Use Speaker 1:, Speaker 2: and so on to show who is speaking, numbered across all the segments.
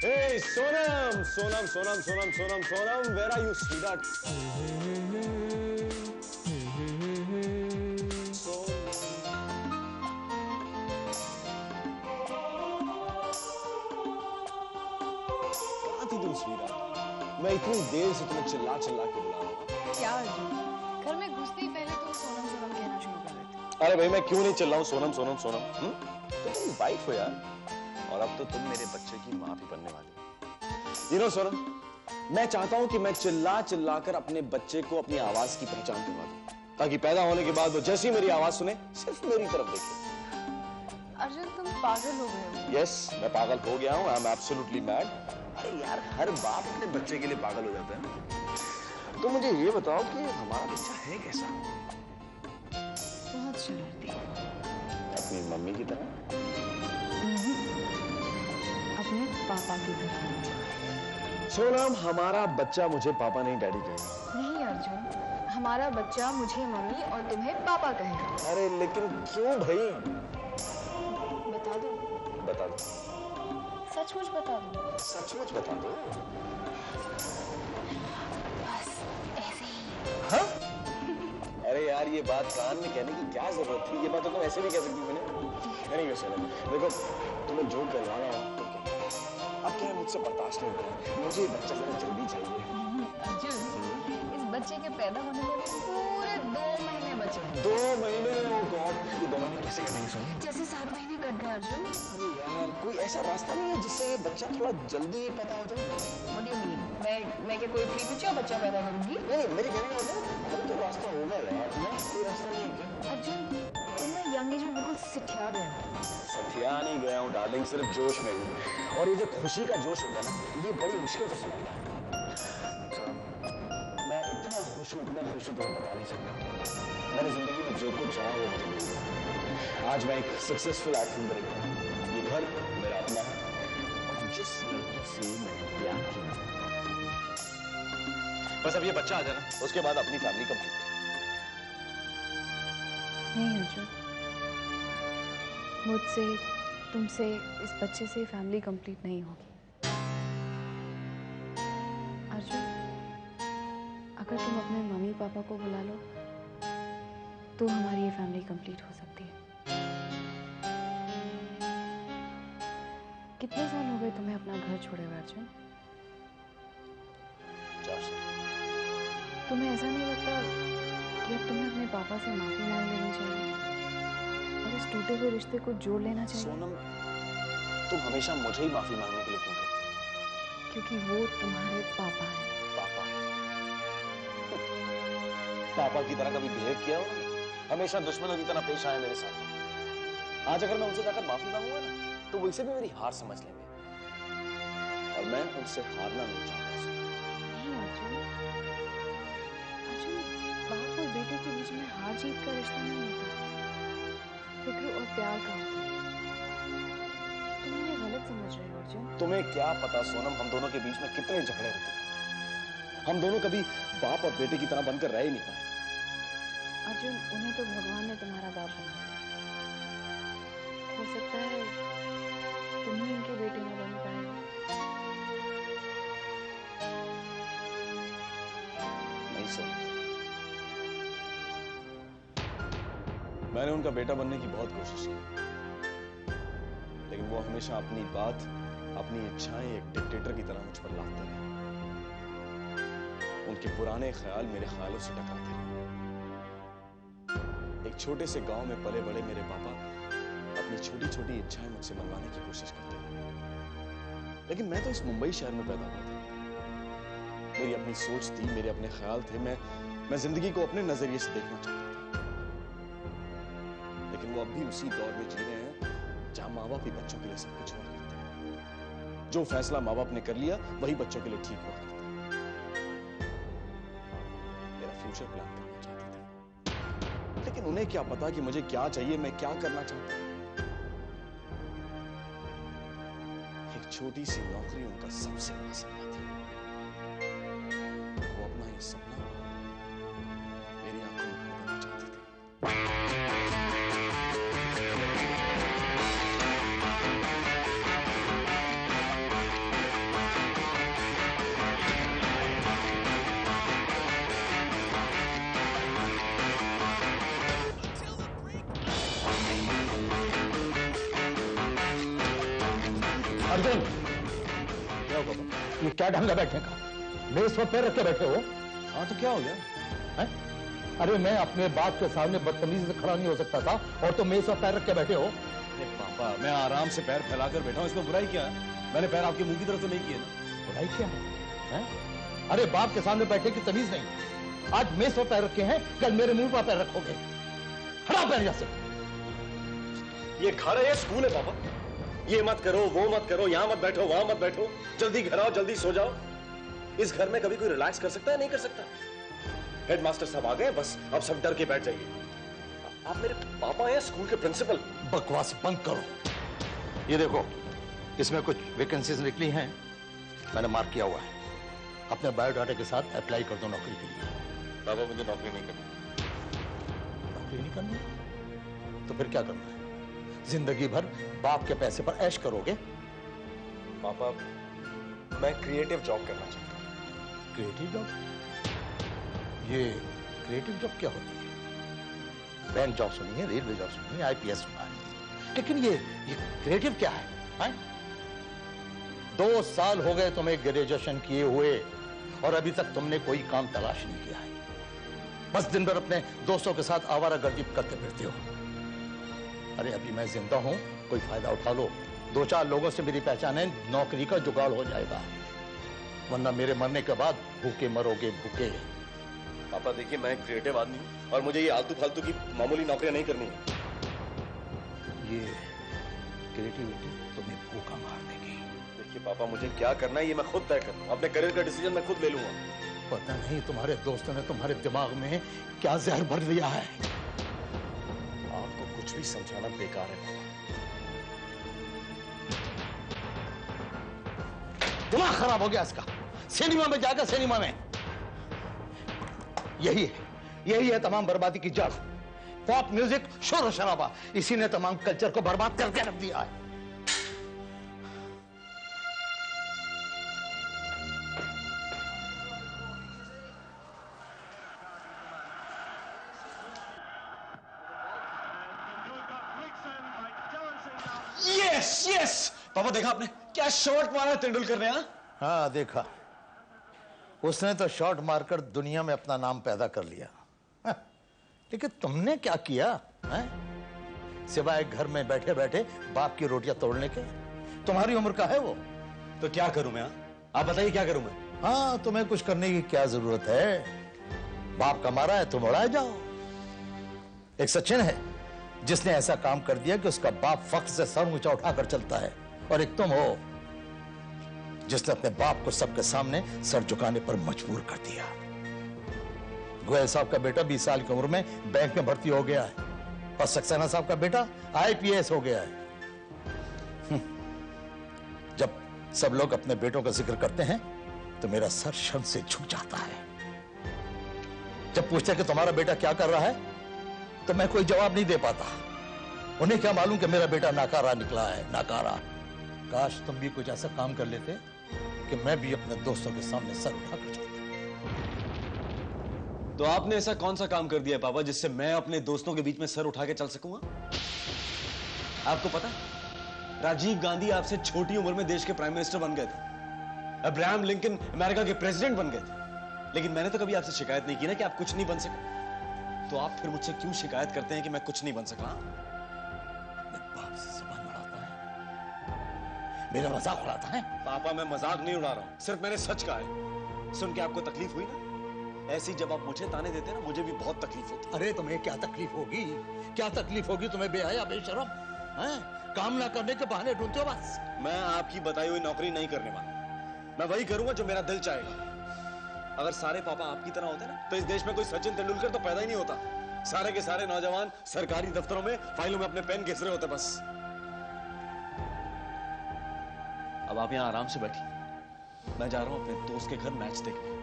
Speaker 1: Hey, Sonam, Sonam, Sonam, Sonam, Sonam, Sonam, where are you, sweetheart? कहाँ थी तुम, sweetheart? मैं इतनी देर से तुम्हें चिल्ला चिल्ला के बुला रहा हूँ।
Speaker 2: क्या अर्जुन, घर में घुसते ही पहले तुम सोनम सोनम कहना शुरू कर देते।
Speaker 1: अरे भाई, मैं क्यों नहीं चिल्लाऊं सोनम सोनम सोनम? तो तुम वाइफ हो यार, और अब तो तुम मेरे बच्चे की माँ भी बनने वाली हो। You know, सोनम, मैं चाहता हूं कि मैं चिल्ला चिल्ला कर अपने बच्चे को अपनी आवाज की पहचान करवा दूं, ताकि पैदा होने के बाद वो जैसी मेरी आवाज सुने सिर्फ मेरी तरफ देखे।
Speaker 2: अर्जुन, तुम पागल हो गए हो।
Speaker 1: यस, मैं पागल हो गया हूं। I am absolutely mad. अरे यार, हर बाप अपने बच्चे के लिए पागल हो जाता है। तो मुझे ये बताओ कि हमारा बच्चा है कैसा?
Speaker 2: बहुत शरारती।
Speaker 1: अपनी मम्मी की तरह?
Speaker 2: अपने पापा की तरह।
Speaker 1: सोनम, हमारा बच्चा मुझे पापा नहीं डैडी कहेगा।
Speaker 2: नहीं अर्जुन, हमारा बच्चा मुझे मम्मी और तुम्हें पापा कहेगा।
Speaker 1: अरे लेकिन क्यों भाई?
Speaker 2: बता दो।
Speaker 1: बता दो।
Speaker 2: सचमुच बता दो।
Speaker 1: सचमुच बता दो।
Speaker 2: बस ऐसे ही।
Speaker 1: हाँ? अरे यार, ये बात कान में कहने की क्या जरूरत थी? ये बात तो तुम ऐसे भी कह सकती थी। नहीं सोनम, देखो, तुम्हें जो करवाना हो तो अब क्या है, मुझसे बर्दाश्त नहीं होता। मुझे ये बच्चा जरा जल्दी चाहिए।
Speaker 2: अर्जुन, इस बच्चे के पैदा होने में पूरे 2 महीने बचे हैं।
Speaker 1: 2 महीने? ओ गॉड, ये 2 महीने कैसे कटेंगे सोनम?
Speaker 2: जैसे 7 महीने कट गए अर्जुन।
Speaker 1: अरे यार, कोई ऐसा रास्ता नहीं है जिससे ये बच्चा थोड़ा जल्दी पैदा हो जाए?
Speaker 2: What do you mean? मैं क्या कोई प्रीमेच्योर बच्चा पैदा करूंगी?
Speaker 1: नहीं, मेरे कहने का मतलब अब तो रास्ता होगा यार। कोई रास्ता नहीं है क्या?
Speaker 2: अर्जुन, तुम ना यंग एज में बिल्कुल सिठिया गए हो।
Speaker 1: सठिया नहीं गया हूँ डार्लिंग, सिर्फ जोश में हूँ। और ये जो खुशी का जोश होता है ना, ये बड़ी मुश्किल से मिलता है। मैं इतना खुश हूँ तुम्हें बता नहीं सकता। मैंने जिंदगी में जो कुछ चाहा वो मुझे मिल गया। आज मैं एक सक्सेसफुल एक्टर बन गया। ये घर मेरा अपना है, और जिस लड़की से मैंने प्यार किया, बस अब ये बच्चा आ जाना, उसके बाद अपनी फैमिली कंप्लीट।
Speaker 2: नहीं अर्जुन, मुझसे, तुमसे, इस बच्चे से फैमिली कंप्लीट नहीं होगी। अर्जुन, अगर तुम अपने मम्मी पापा को बुला लो तो हमारी ये फैमिली कंप्लीट हो सकती है। कितने साल हो गए तुम्हें अपना घर छोड़े हुए अर्जुन?
Speaker 1: 4 साल।
Speaker 2: तुम्हें ऐसा नहीं लगता कि अब तुम्हें अपने पापा से माफी मांग लेनी चाहिए और इस टूटे हुए रिश्ते को जोड़ लेना चाहिए?
Speaker 1: सोनम, तुम हमेशा मुझे ही माफी मांगने के लिए क्यों कहती?
Speaker 2: क्योंकि वो तुम्हारे पापा हैं।
Speaker 1: पापा? पापा की तरह कभी बिहेव किया हो? हमेशा दुश्मनों की तरह पेश आए मेरे साथ। आज अगर मैं उनसे जाकर माफी मांगूंगा ना, तो वो इसे भी मेरी हार समझ लेंगे, और मैं उनसे हारना नहीं चाहता।
Speaker 2: नहीं अर्जुन, अर्जुन, बाप और बेटे के बीच में हार जीत का रिश्ता नहीं होता, फिक्र और प्यार का होता है। तुम उन्हें गलत समझ रहे हो अर्जुन।
Speaker 1: तुम्हें क्या पता सोनम, हम दोनों के बीच में कितने झगड़े होते हैं। हम दोनों कभी बाप और बेटे की तरह बनकर रह ही नहीं पाए।
Speaker 2: अर्जुन, उन्हें तो भगवान ने तुम्हारा बाप बनाया। हो सकता है तुम ही उनके बेटे न बन पाए।
Speaker 1: नहीं सर, मैंने उनका बेटा बनने की बहुत कोशिश की, लेकिन वो हमेशा अपनी बात, अपनी इच्छाएं एक डिक्टेटर की तरह मुझ पर लादते रहे। उनके पुराने ख्याल मेरे ख्यालों से टकराते रहे। एक छोटे से गांव में पले बड़े मेरे पापा अपनी छोटी छोटी इच्छाएं मुझसे मनवाने की कोशिश करते रहे, लेकिन मैं तो इस मुंबई शहर में पैदा हुआ था। मेरी अपनी सोच थी, मेरे अपने ख्याल थे। मैं जिंदगी को अपने नजरिए से देखना चाहता था। लेकिन वो अब भी उसी दौर में जी रहे हैं जहां माँ बाप ही बच्चों के लिए सब कुछ हुआ करते हैं। जो फैसला माँ बाप ने कर लिया वही बच्चों के लिए ठीक हुआ करता है। मेरा फ्यूचर प्लान करना चाहते थे, लेकिन उन्हें क्या पता कि मुझे क्या चाहिए, मैं क्या करना चाहता हूं। एक छोटी सी नौकरी उनका सबसे बड़ा सपना था,
Speaker 3: अर्जुन,
Speaker 1: क्या हुआ पापा?
Speaker 3: ये क्या ढंग है बैठने का? मेज पर पैर रख के बैठे हो?
Speaker 1: हाँ तो क्या हो गया?
Speaker 3: हैं? अरे मैं अपने बाप के सामने बदतमीजी से खड़ा नहीं हो सकता था और तुम मेज पर पैर रख के बैठे हो?
Speaker 1: अरे पापा, मैं आराम से पैर फैलाकर बैठा हूँ, इसमें बुराई क्या है? मैंने पैर आपके मुंह की तरफ तो नहीं किए ना।
Speaker 3: बुराई क्या है? हैं? अरे बाप के सामने बैठे की तमीज नहीं। आज मेज पर पैर रखे हैं, कल मेरे मुंह पर पैर रखोगे। खड़ा पैर यहाँ से।
Speaker 1: ये घर है या स्कूल है पापा? ये मत करो, वो मत करो, यहां मत बैठो, वहां मत बैठो, जल्दी घर आओ, जल्दी सो जाओ। इस घर में कभी कोई रिलैक्स कर सकता है? नहीं कर सकता। हेडमास्टर साहब आ गए, बस अब सब डर के बैठ जाइए। आप मेरे पापा हैं, स्कूल के प्रिंसिपल।
Speaker 3: बकवास बंद करो। ये देखो, इसमें कुछ वैकेंसीज निकली हैं, मैंने मार्क किया हुआ है। अपने बायोडाटा के साथ अप्लाई कर दो नौकरी के लिए।
Speaker 1: पापा मुझे नौकरी नहीं करनी।
Speaker 3: नौकरी नहीं करनी? तो फिर क्या करना है? जिंदगी भर बाप के पैसे पर ऐश करोगे?
Speaker 1: पापा, मैं क्रिएटिव जॉब करना चाहता हूँ।
Speaker 3: Creative job? ये क्रिएटिव जॉब क्या होती है? बैंक जॉब सुनी है, रेलवे जॉब सुनी है, आईपीएस सुना है, लेकिन ये क्रिएटिव क्या है? 2 साल हो गए तुम्हें ग्रेजुएशन किए हुए और अभी तक तुमने कोई काम तलाश नहीं किया है। बस दिन भर अपने दोस्तों के साथ आवारागर्दी करते फिरते हो। अरे अभी मैं जिंदा हूं, कोई फायदा उठा लो। 2-4 लोगों से मेरी पहचान है, नौकरी का जुगाड़ हो जाएगा, वरना मेरे मरने के बाद भूखे मरोगे, भूखे।
Speaker 1: पापा देखिए, मैं क्रिएटिव आदमी हूँ और मुझे ये आलतू फालतू की मामूली नौकरियां नहीं करनी है।
Speaker 3: ये क्रिएटिविटी तुम्हें भूखा मार देगी।
Speaker 1: देखिए पापा, मुझे क्या करना है ये मैं खुद तय कर लूँ। अपने करियर का डिसीजन मैं खुद ले लूंगा।
Speaker 3: पता नहीं तुम्हारे दोस्तों ने तुम्हारे दिमाग में क्या जहर भर दिया है।
Speaker 1: आपको कुछ भी समझाना बेकार है पापा।
Speaker 3: दिमाग खराब हो गया इसका। सिनेमा में जाकर सिनेमा में, यही है तमाम बर्बादी की जड़। पॉप म्यूजिक, शोर शराबा, इसी ने तमाम कल्चर को बर्बाद करके रख दिया है।
Speaker 1: यस यस पापा, देखा आपने क्या शॉट मारा तेंदुलकर ने?
Speaker 3: हाँ देखा, उसने तो शॉट मारकर दुनिया में अपना नाम पैदा कर लिया। हाँ, लेकिन तुमने क्या किया है? सिवाय घर में बैठे बैठे बाप की रोटियां तोड़ने के। तुम्हारी उम्र का है वो।
Speaker 1: तो क्या करूं मैं? आप बताइए क्या करूं मैं?
Speaker 3: हाँ, तुम्हें कुछ करने की क्या जरूरत है? बाप का मारा है, तुम उड़ाए जाओ। एक सचिन है जिसने ऐसा काम कर दिया कि उसका बाप फख्र से सर ऊंचा उठाकर चलता है, और एक तुम हो जिसने अपने बाप को सबके सामने सर झुकाने पर मजबूर कर दिया। गोयल साहब का बेटा 20 साल की उम्र में बैंक में भर्ती हो गया है और सक्सेना साहब का बेटा आईपीएस हो गया है। जब सब लोग अपने बेटों का जिक्र करते हैं तो मेरा सर शर्म से झुक जाता है। जब पूछते हैं कि तुम्हारा बेटा क्या कर रहा है तो मैं कोई जवाब नहीं दे पाता। उन्हें क्या मालूम कि मेरा बेटा नाकारा निकला है, नाकारा। काश तुम भी कुछ ऐसा काम कर लेते कि मैं भी अपने दोस्तों के सामने सर उठाकर चलता।
Speaker 1: तो आपने ऐसा कौन सा काम कर दिया पापा जिससे मैं अपने दोस्तों के बीच में सर उठा के चल सकूंगा? आपको पता, राजीव गांधी आपसे छोटी उम्र में देश के प्राइम मिनिस्टर बन गए थे। अब्राहम लिंकन अमेरिका के प्रेसिडेंट बन गए थे। लेकिन मैंने तो कभी आपसे शिकायत नहीं की ना कि आप कुछ नहीं बन सके। तो आप फिर मुझसे क्यों शिकायत करते हैं कि मैं कुछ नहीं बन सका?
Speaker 3: बाप से जुबान लड़ाता है, मेरा मजाक उड़ाता है।
Speaker 1: पापा मैं मजाक नहीं उड़ा रहा हूं, सिर्फ मैंने सच कहा है। सुन के आपको तकलीफ हुई ना? ऐसी जब आप मुझे ताने देते ना, मुझे भी बहुत तकलीफ होती।
Speaker 3: अरे तुम्हें क्या तकलीफ होगी? क्या तकलीफ होगी तुम्हें? बेहया बेशरम हैं? काम ना करने के बहाने ढूंढते हो बस।
Speaker 1: मैं आपकी बताई हुई नौकरी नहीं करने वाला। मैं वही करूंगा जो मेरा दिल चाहेगा। अगर सारे पापा आपकी तरह होते ना तो इस देश में कोई सचिन तेंदुलकर तो पैदा ही नहीं होता। सारे के सारे नौजवान सरकारी दफ्तरों में फाइलों में अपने पेन घिस रहे होते बस। अब आप यहां आराम से बैठिए, मैं जा रहा हूं अपने दोस्त के घर मैच देखने।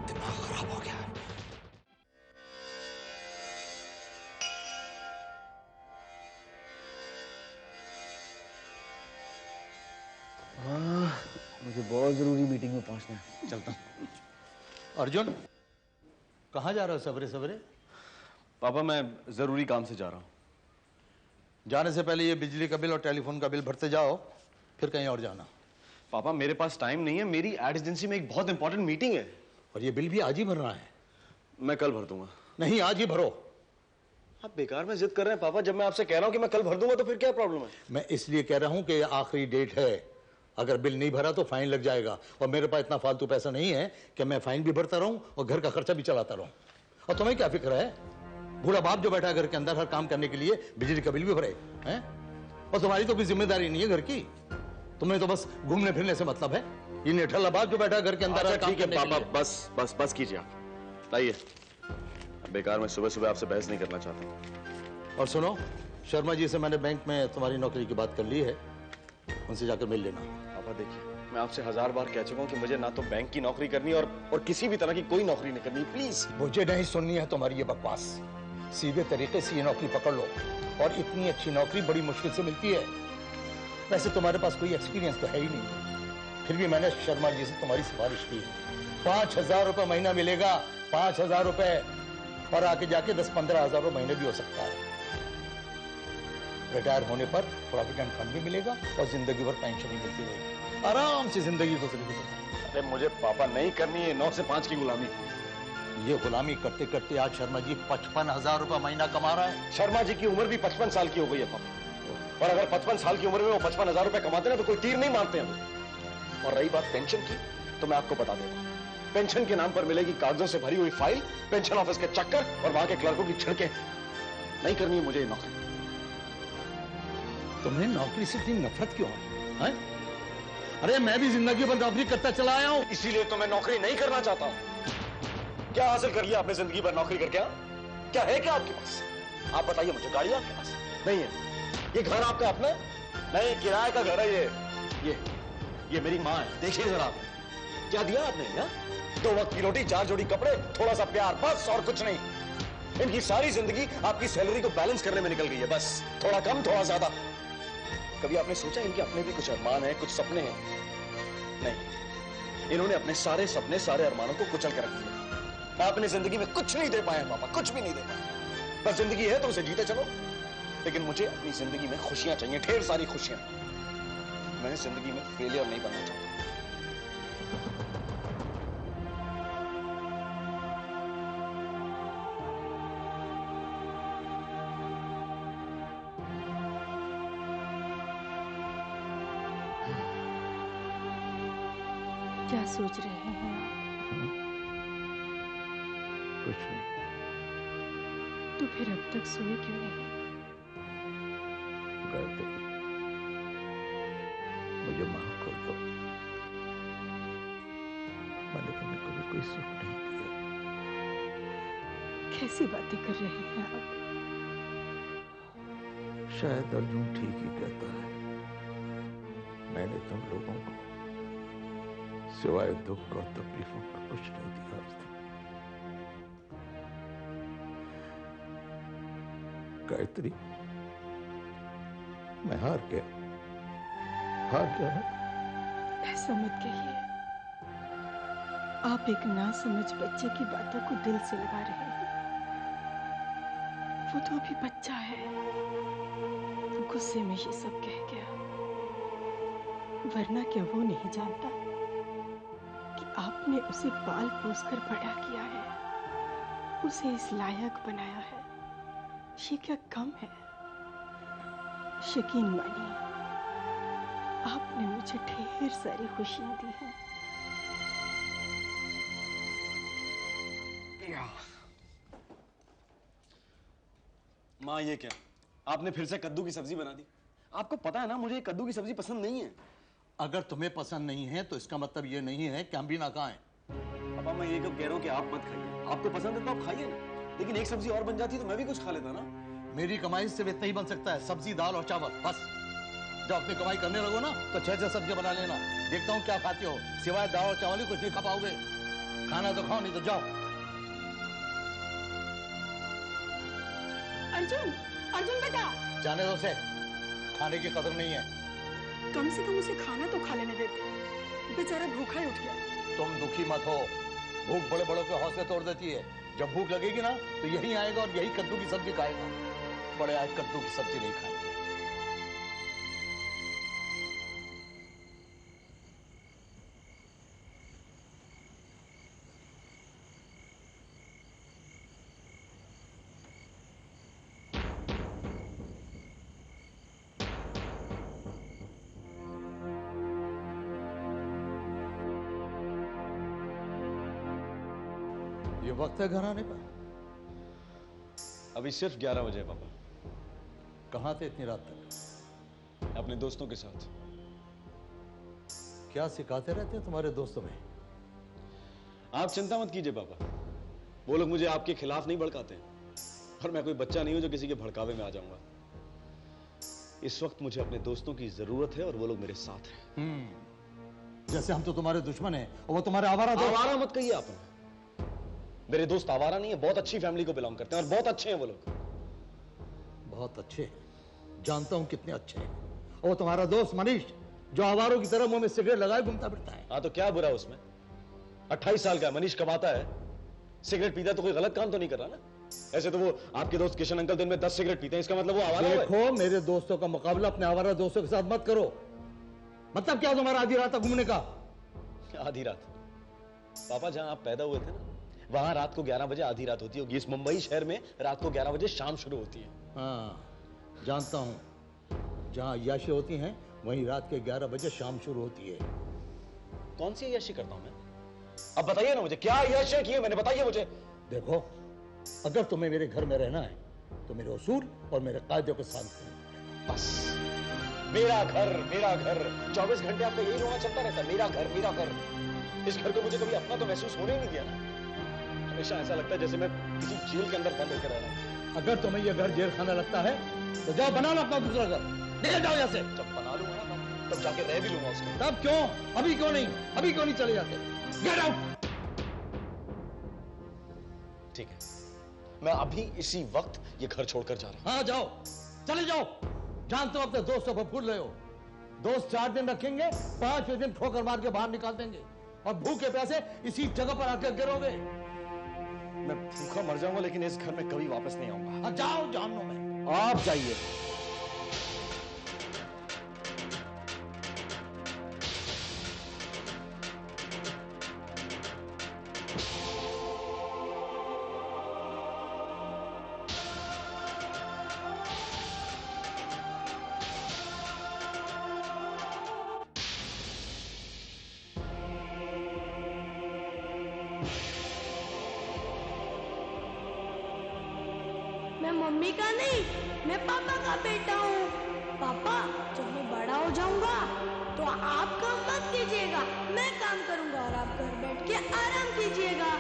Speaker 3: दिमाग खराब हो गया।
Speaker 4: मुझे बहुत जरूरी मीटिंग में पहुंचना है, चलता हूं।
Speaker 3: अर्जुन, कहां जा रहे हो सवेरे सवेरे?
Speaker 1: पापा मैं जरूरी काम से जा रहा हूं।
Speaker 3: जाने से पहले ये बिजली का बिल और टेलीफोन का बिल भरते जाओ, फिर कहीं और जाना।
Speaker 1: पापा मेरे पास टाइम नहीं है, मेरी एड एजेंसी में एक बहुत इंपॉर्टेंट मीटिंग है।
Speaker 3: और ये बिल भी आज ही भरना है?
Speaker 1: मैं कल भर दूंगा।
Speaker 3: नहीं, आज ही भरो।
Speaker 1: आप बेकार में जिद कर रहे हैं पापा। जब मैं आपसे कह रहा हूं कि मैं कल भर दूंगा तो फिर क्या प्रॉब्लम है?
Speaker 3: मैं इसलिए कह रहा हूं कि आखिरी डेट है, अगर बिल नहीं भरा तो फाइन लग जाएगा। और मेरे पास इतना फालतू पैसा नहीं है कि मैं फाइन भी भरता रहूं और घर का खर्चा भी चलाता रहूं। और तुम्हें क्या फिक्र है? बूढ़ा बाप जो बैठा है घर के अंदर हर काम करने के लिए, बिजली का बिल भी भरे हैं। और तुम्हारी तो कोई जिम्मेदारी नहीं है घर की, तुम्हें तो बस घूमने फिरने से मतलब है। ये निठल्ला बाप जो बैठा है घर के अंदर हर काम करने के लिए।
Speaker 1: पापा बस बस बस कीजिए आप, आइए। बेकार में सुबह सुबह आपसे बहस नहीं करना चाहता।
Speaker 3: और सुनो, शर्मा जी से मैंने बैंक में तुम्हारी नौकरी की बात कर ली है, उनसे जाकर मिल लेना।
Speaker 1: पापा देखिए, मैं आपसे 1000 बार कह चुका हूं कि मुझे ना तो बैंक की नौकरी करनी और किसी भी तरह की कोई नौकरी नहीं करनी। प्लीज
Speaker 3: मुझे नहीं सुननी है तुम्हारी ये बकवास। सीधे तरीके से ये नौकरी पकड़ लो। और इतनी अच्छी नौकरी बड़ी मुश्किल से मिलती है। वैसे तुम्हारे पास कोई एक्सपीरियंस तो है ही नहीं, फिर भी मैंने शर्मा जी से तुम्हारी सिफारिश की। 5000 रुपए महीना मिलेगा, 5000 रुपए। और आके जाके 10-15 हजार रुपए महीने भी हो सकता है। रिटायर होने पर प्रोविडेंट फंड भी मिलेगा और जिंदगी भर पेंशन भी मिलती रहेगी। आराम से जिंदगी गुजरेगी।
Speaker 1: अरे मुझे पापा नहीं करनी है 9 से 5 की गुलामी।
Speaker 3: ये गुलामी करते करते आज शर्मा जी 55,000 रुपए महीना कमा रहा है।
Speaker 1: शर्मा जी की उम्र भी 55 साल की हो गई है पापा। और अगर 55 साल की उम्र में वो 55,000 रुपए कमाते ना तो कोई तीर नहीं मारते हैं। और रही बात पेंशन की, तो मैं आपको बता देता हूं, पेंशन के नाम पर मिलेगी कागजों से भरी हुई फाइल, पेंशन ऑफिस के चक्कर और वहां के क्लर्कों की छिड़के। नहीं करनी है मुझे ये नौकरी।
Speaker 3: तुम्हें नौकरी से इतनी नफरत क्यों है? अरे मैं भी जिंदगी भर नौकरी करता चला आया हूं।
Speaker 1: इसीलिए तो मैं नौकरी नहीं करना चाहता हूं। क्या हासिल कर लिया आपने जिंदगी भर नौकरी करके? क्या है क्या आपके पास? आप बताइए मुझे। गाड़ी आपके पास नहीं है? ये घर आपका अपना नहीं, किराए का घर है ये मेरी माँ है। देखिए जरा आप क्या दिया आपने। 2 वक्त की रोटी, 4 जोड़ी कपड़े, थोड़ा सा प्यार, बस और कुछ नहीं। इनकी सारी जिंदगी आपकी सैलरी को बैलेंस करने में निकल गई है। बस थोड़ा कम थोड़ा ज्यादा। कभी आपने सोचा इनके अपने भी कुछ अरमान है, कुछ सपने हैं? नहीं, इन्होंने अपने सारे सपने, सारे अरमानों को कुचल कर रख दिया। आपने जिंदगी में कुछ नहीं दे पाए पापा, कुछ भी नहीं दे पाए। बस जिंदगी है तो उसे जीते चलो। लेकिन मुझे अपनी जिंदगी में खुशियां चाहिए, ढेर सारी खुशियां। मैं जिंदगी में फेलियर नहीं बनना चाहता।
Speaker 2: क्या सोच रहे हैं?
Speaker 3: कुछ नहीं।
Speaker 2: तो फिर अब तक सोए क्यों नहीं?
Speaker 3: गायत्री, मुझे माफ कर दो। मैंने तुम्हें कभी कोई सुख नहीं दिया।
Speaker 2: कैसी बातें कर रहे हैं आप?
Speaker 3: शायद अर्जुन ठीक ही कहता है। मैंने तुम लोगों को सिवाय दुख और तकलीफों का कुछ नहीं दिया आज तक। गायत्री, मैं हार गया है।
Speaker 2: ऐसा मत कहिए। आप एक नासमझ बच्चे की बातों को दिल से लगा रहे हैं। वो तो अभी बच्चा है, गुस्से में ये सब कह गया। वरना क्या वो नहीं जानता कि आपने उसे पाल पोस कर बड़ा किया है, उसे इस लायक बनाया है। ये क्या कम है? यकीन मानिए, आपने मुझे ढेर सारी खुशियां दी हैं।
Speaker 1: माँ ये क्या? आपने फिर से कद्दू की सब्जी बना दी। आपको पता है ना मुझे कद्दू की सब्जी पसंद नहीं है।
Speaker 3: अगर तुम्हें पसंद नहीं है तो इसका मतलब ये नहीं है कि हम भी ना खाएं।
Speaker 1: पापा मैं ये क्यों कह रहा हूँ कि आप मत खाइए। आपको पसंद है तो आप खाइए ना। लेकिन एक सब्जी और बन जाती तो मैं भी कुछ खा लेता ना।
Speaker 3: मेरी कमाई से इतना ही बन सकता है, सब्जी, दाल और चावल, बस। जब अपनी कमाई करने लगो ना तो 6 सब्जियां बना लेना। देखता हूँ क्या खाते हो। सिवाय दाल और चावल ही कुछ नहीं खा पाओगे। खाना तो खाओ, नहीं तो जाओ।
Speaker 2: अर्जुन बेटा,
Speaker 3: जाने दो उसे, खाने की कदर नहीं है।
Speaker 2: कम से कम उसे खाना तो खा लेने देते। बेचारा भूखा ही उठ गया।
Speaker 3: तुम दुखी मत हो, भूख बड़े बड़ों के हौसले तोड़ देती है। जब भूख लगेगी ना तो यही आएगा और यही कद्दू की सब्जी खाएगा। बड़े आज कद्दू की सब्जी नहीं खाएंगे। ये वक्त है घर आने का?
Speaker 1: अभी सिर्फ 11 बजे पापा।
Speaker 3: कहां थे इतनी रात तक?
Speaker 1: अपने दोस्तों के साथ।
Speaker 3: क्या सिखाते रहते हैं तुम्हारे दोस्तों में?
Speaker 1: आप चिंता मत कीजिए पापा, वो लोग मुझे आपके खिलाफ नहीं भड़काते और मैं कोई बच्चा नहीं हूं जो किसी के भड़कावे में आ जाऊंगा। इस वक्त मुझे अपने दोस्तों की जरूरत है और वो लोग मेरे साथ हैं।
Speaker 3: जैसे हम तो तुम्हारे दुश्मन हैं और वो तुम्हारे आवारा दोस्त।
Speaker 1: आवारा मत कहिए आप। मेरे दोस्त आवारा नहीं है, बहुत अच्छी फैमिली को बिलोंग करते हैं और बहुत अच्छे हैं वो लोग।
Speaker 3: बहुत अच्छे हैं, जानता हूं कितने अच्छे हैं। और वो तुम्हारा दोस्त मनीष जो आवारों की तरह मुंह में सिगरेट लगाए घूमता फिरता है।
Speaker 1: हाँ तो क्या बुरा उसमें? 28 साल का है, मनीष कमाता है, सिगरेट पीता है तो कोई गलत काम तो नहीं कर रहा ना। ऐसे तो वो आपके दोस्त किशन अंकल दिन में 10 सिगरेट पीते हैं, इसका मतलब वो आवारा है।
Speaker 3: देखो, मेरे दोस्तों का मुकाबला अपने आवारा दोस्तों के साथ मत करो। मतलब क्या तुम्हारा आधी रात तक घूमने का?
Speaker 1: आधी रात? पापा जहां आप पैदा हुए थे ना, वहां रात को 11 बजे आधी रात होती होगी। इस मुंबई शहर में रात को 11 बजे शाम शुरू होती है।
Speaker 3: हाँ, जानता हूं, जहां अय्याशी होती हैं वहीं रात के 11 बजे शाम शुरू होती है।
Speaker 1: कौन सी अय्याशी करता हूं मैं? अब बताइए ना मुझे, क्या अय्याशी की है मैंने, बताइए मुझे।
Speaker 3: देखो, अगर तुम्हें मेरे घर में रहना है तो मेरे उसूल और मेरे कायदों के साथ रहना।
Speaker 1: बस मेरा घर, मेरा घर, 24 घंटे आपका यही रोना चलता रहता है, मेरा घर, मेरा घर। इस घर को मुझे कभी अपना तो महसूस होने ही नहीं दिया ना। हमेशा ऐसा लगता है जैसे मैं किसी जेल के अंदर बंद होकर रह रहा हूं।
Speaker 3: अगर तुम्हें यह घर जेल खाना लगता है तो जाओ बना लो अपना दूसरा घर, निकल जाओ यहाँ से।
Speaker 1: जब बना लूंगा ना तब जाके रह भी लूंगा उसके।
Speaker 3: तब क्यों? अभी क्यों नहीं? अभी क्यों नहीं चले जाते? Get out.
Speaker 1: ठीक है, मैं अभी इसी वक्त ये घर छोड़कर जा रहा हूं।
Speaker 3: हाँ जाओ, चले जाओ। जानते हो अपने दोस्तों को भूल रहे हो। दोस्त 4 दिन रखेंगे, 5वें दिन ठोकर मार के बाहर निकाल देंगे और भूखे प्यासे इसी जगह पर आकर गिरोगे।
Speaker 1: मैं भूखा मर जाऊंगा लेकिन इस घर में कभी वापस नहीं आऊंगा।
Speaker 3: हाँ जाओ, जानू में
Speaker 1: आप जाइए।
Speaker 5: मैं मम्मी का नहीं, मैं पापा का बेटा हूँ। पापा, जब मैं बड़ा हो जाऊंगा तो आप काम मत कीजिएगा, मैं काम करूंगा और आप घर बैठ के आराम कीजिएगा।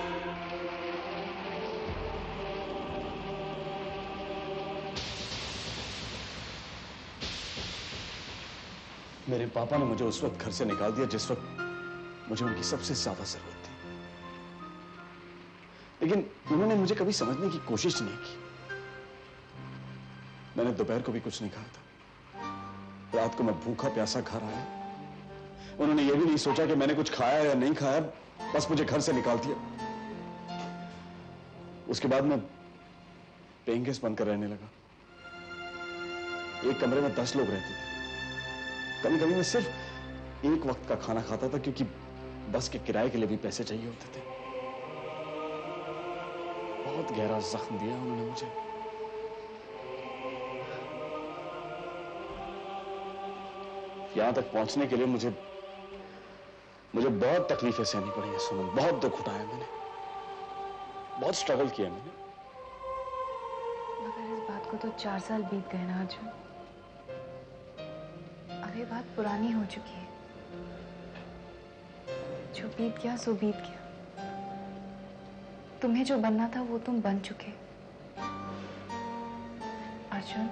Speaker 1: मेरे पापा ने मुझे उस वक्त घर से निकाल दिया जिस वक्त मुझे उनकी सबसे ज्यादा जरूरत थी, लेकिन उन्होंने मुझे कभी समझने की कोशिश नहीं की। मैंने दोपहर को भी कुछ नहीं खाया था, रात को मैं भूखा प्यासा घर आया, उन्होंने यह भी नहीं सोचा कि मैंने कुछ खाया या नहीं खाया, बस मुझे घर से निकाल दिया। उसके बाद मैं पेइंग गेस्ट बनकर रहने लगा। एक कमरे में 10 लोग रहते थे। कभी कभी मैं सिर्फ एक वक्त का खाना खाता था क्योंकि बस के किराए के लिए भी पैसे चाहिए होते थे। बहुत गहरा जख्म दिया उन्होंने मुझे। यहां तक पहुंचने के लिए मुझे बहुत तकलीफें सहनी पड़ी है सुमन, बहुत दुख उठाया मैंने, बहुत स्ट्रगल किया मैंने।
Speaker 2: मगर इस बात को तो 4 साल बीत गए ना अर्जुन। अब ये बात पुरानी हो चुकी है। जो बीत गया सो बीत गया। तुम्हें जो बनना था वो तुम बन चुके। अर्जुन,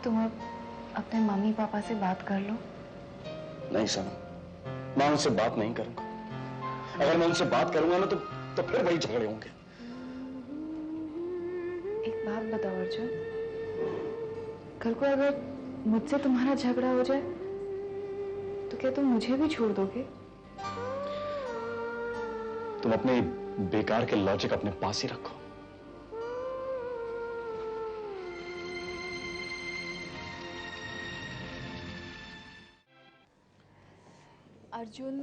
Speaker 2: तुम अब अपने मम्मी पापा से बात कर लो।
Speaker 1: नहीं सनम, मैं उनसे बात नहीं करूंगा। अगर मैं उनसे बात करूंगा ना तो फिर वही झगड़े होंगे।
Speaker 2: एक बात बताओ अर्जुन, कल को अगर मुझसे तुम्हारा झगड़ा हो जाए तो क्या तुम मुझे भी छोड़ दोगे?
Speaker 1: तुम अपने बेकार के लॉजिक अपने पास ही रखो।
Speaker 2: अर्जुन,